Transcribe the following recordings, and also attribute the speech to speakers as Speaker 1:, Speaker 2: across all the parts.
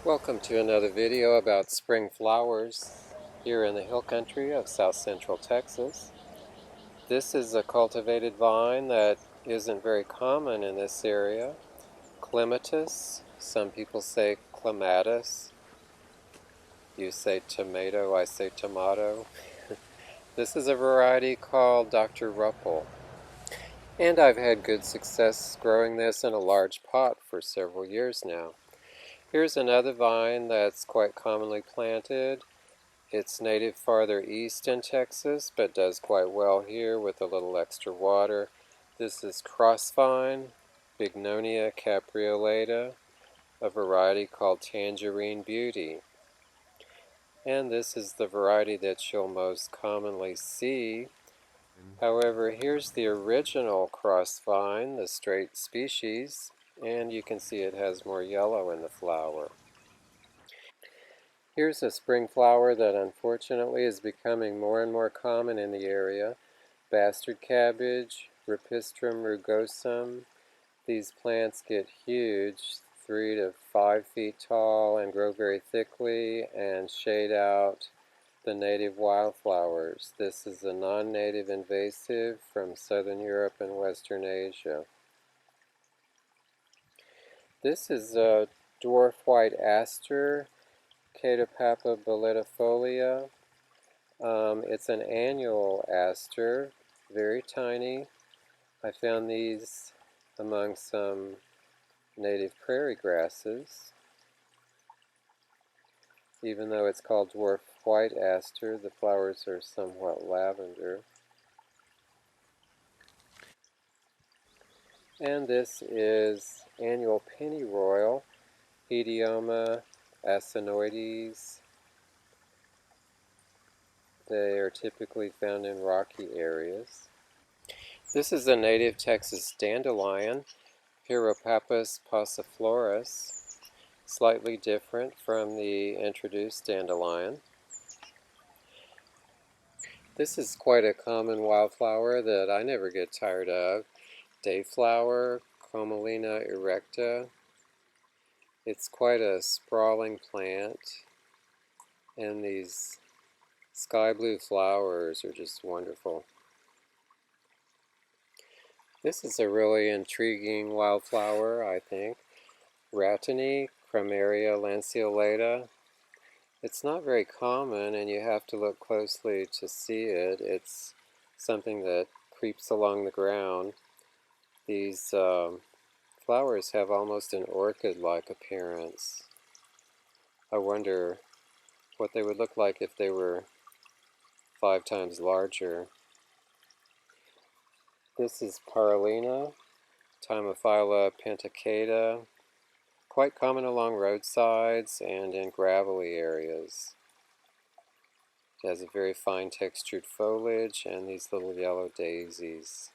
Speaker 1: Welcome to another video about spring flowers here in the hill country of south central Texas. This is a cultivated vine that isn't very common in this area. Clematis, some people say Clematis. You say tomato, I say tomato. This is a variety called Dr. Ruppel. And I've had good success growing this in a large pot for several years now. Here's another vine that's quite commonly planted. It's native farther east in Texas, but does quite well here with a little extra water. This is Crossvine, Bignonia capreolata, a variety called Tangerine Beauty. And this is the variety that you'll most commonly see. However, here's the original Crossvine, the straight species, and you can see it has more yellow in the flower. Here's a spring flower that unfortunately is becoming more and more common in the area. Bastard cabbage, Rapistrum rugosum. These plants get huge, 3 to 5 feet tall, and grow very thickly and shade out the native wildflowers. This is a non-native invasive from southern Europe and western Asia. This is a Dwarf White Aster, Chaetopappa bellidifolia. It's an annual aster, very tiny. I found these among some native prairie grasses. Even though it's called Dwarf White Aster, the flowers are somewhat lavender. And this is annual Pennyroyal, Hedeoma, acinoides. They are typically found in rocky areas. This is a native Texas dandelion, Pyrrhopappus pauciflorus, slightly different from the introduced dandelion. This is quite a common wildflower that I never get tired of. Dayflower, Omelina Erecta. It's quite a sprawling plant, and these sky blue flowers are just wonderful. This is a really intriguing wildflower, I think. Ratany, Chromaria lanceolata. It's not very common, and you have to look closely to see it. It's something that creeps along the ground. These flowers have almost an orchid-like appearance. I wonder what they would look like if they were 5 times larger. This is Parolina, Timophylla pentacata, quite common along roadsides and in gravelly areas. It has a very fine textured foliage and these little yellow daisies.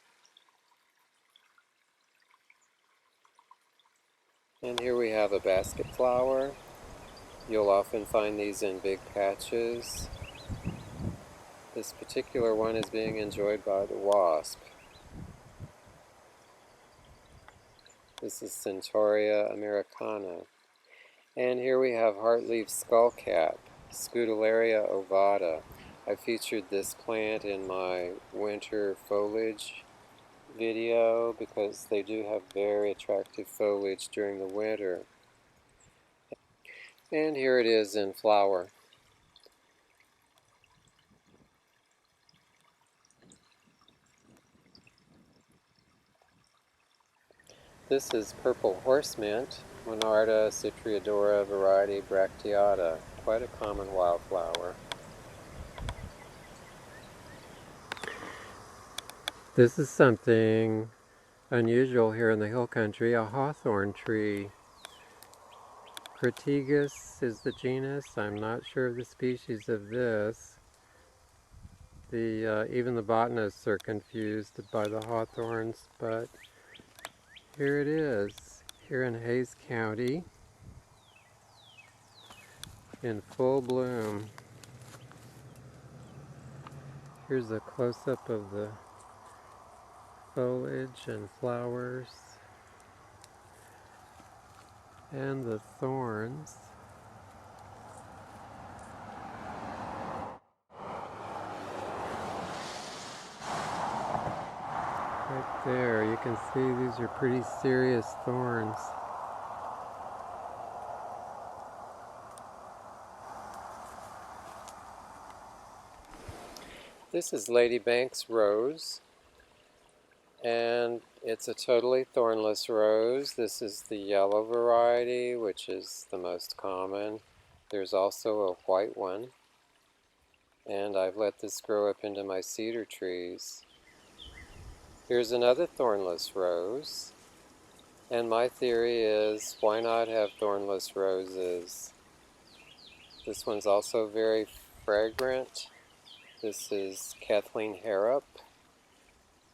Speaker 1: And here we have a basket flower. You'll often find these in big patches. This particular one is being enjoyed by the wasp. This is Centaurea americana. And here we have heartleaf skullcap, Scutellaria ovata. I featured this plant in my winter foliage video because they do have very attractive foliage during the winter. And here it is in flower. This is purple horse mint, Monarda Citriodora variety bracteata, quite a common wildflower. This is something unusual here in the hill country, a hawthorn tree. Crataegus is the genus. I'm not sure of the species of this. Even the botanists are confused by the hawthorns, but here it is, here in Hays County, in full bloom. Here's a close-up of the foliage and flowers and the thorns. Right there, you can see these are pretty serious thorns. This is Lady Banks Rose, and it's a totally thornless rose. This is the yellow variety, which is the most common. There's also a white one, and I've let this grow up into my cedar trees. Here's another thornless rose, and my theory is, why not have thornless roses? This one's also very fragrant. This is Kathleen Harrop,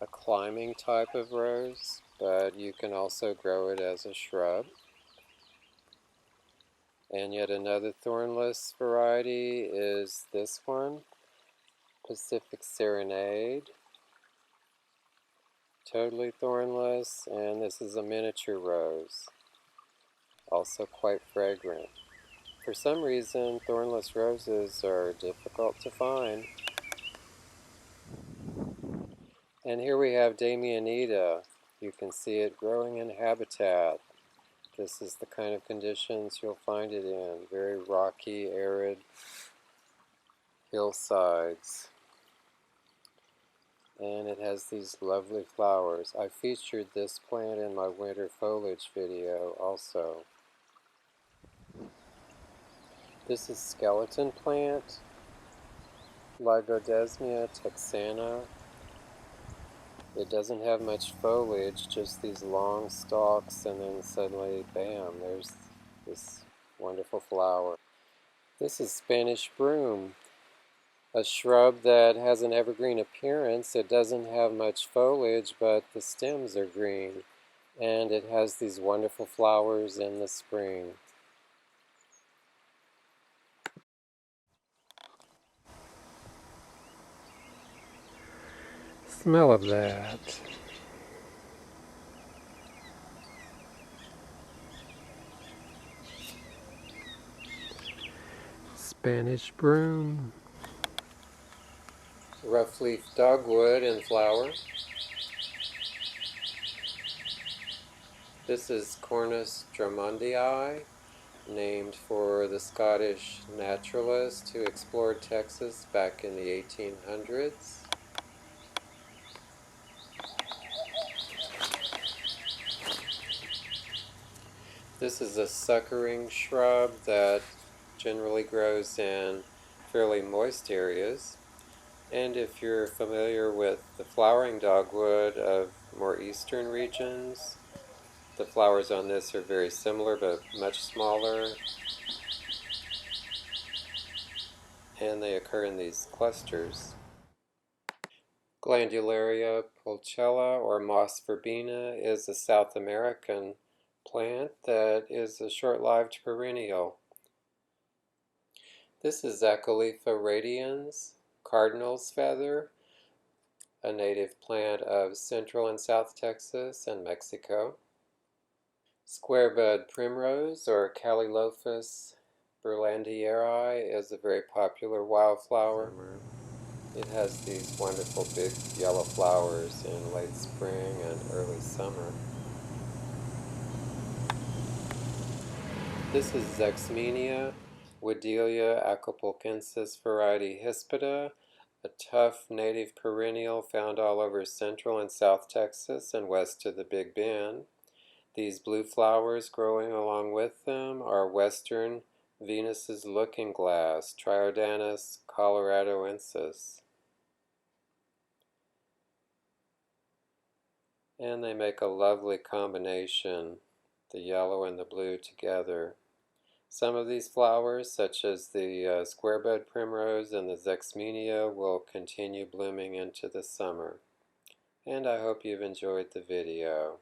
Speaker 1: a climbing type of rose, but you can also grow it as a shrub. And yet another thornless variety is this one, Pacific Serenade. Totally thornless, and this is a miniature rose, also quite fragrant. For some reason, thornless roses are difficult to find. And here we have Damien Eita. You can see it growing in habitat. This is the kind of conditions you'll find it in. Very rocky, arid hillsides. And it has these lovely flowers. I featured this plant in my winter foliage video also. This is skeleton plant, Lygodesmia texana. It doesn't have much foliage, just these long stalks, and then suddenly, bam, there's this wonderful flower. This is Spanish broom, a shrub that has an evergreen appearance. It doesn't have much foliage, but the stems are green, and it has these wonderful flowers in the spring. Smell of that. Spanish broom. Roughleaf dogwood in flower. This is Cornice Drummondii, named for the Scottish naturalist who explored Texas back in the 1800s. This is a suckering shrub that generally grows in fairly moist areas. And if you're familiar with the flowering dogwood of more eastern regions, the flowers on this are very similar but much smaller. And they occur in these clusters. Glandularia pulchella, or moss verbena, is a South American plant that is a short-lived perennial. This is Zacolifa radians, cardinal's feather, a native plant of Central and South Texas and Mexico. Square bud primrose, or Callilophus berlandieri, is a very popular wildflower. It has these wonderful big yellow flowers in late spring and early summer. This is Zexmenia, Wooddelia acapulcensis variety hispida, a tough native perennial found all over central and south Texas and west to the Big Bend. These blue flowers growing along with them are western Venus's looking glass, Triodanus coloradoensis. And they make a lovely combination, the yellow and the blue together. Some of these flowers, such as the square bud primrose and the Zexmenia, will continue blooming into the summer. And I hope you've enjoyed the video.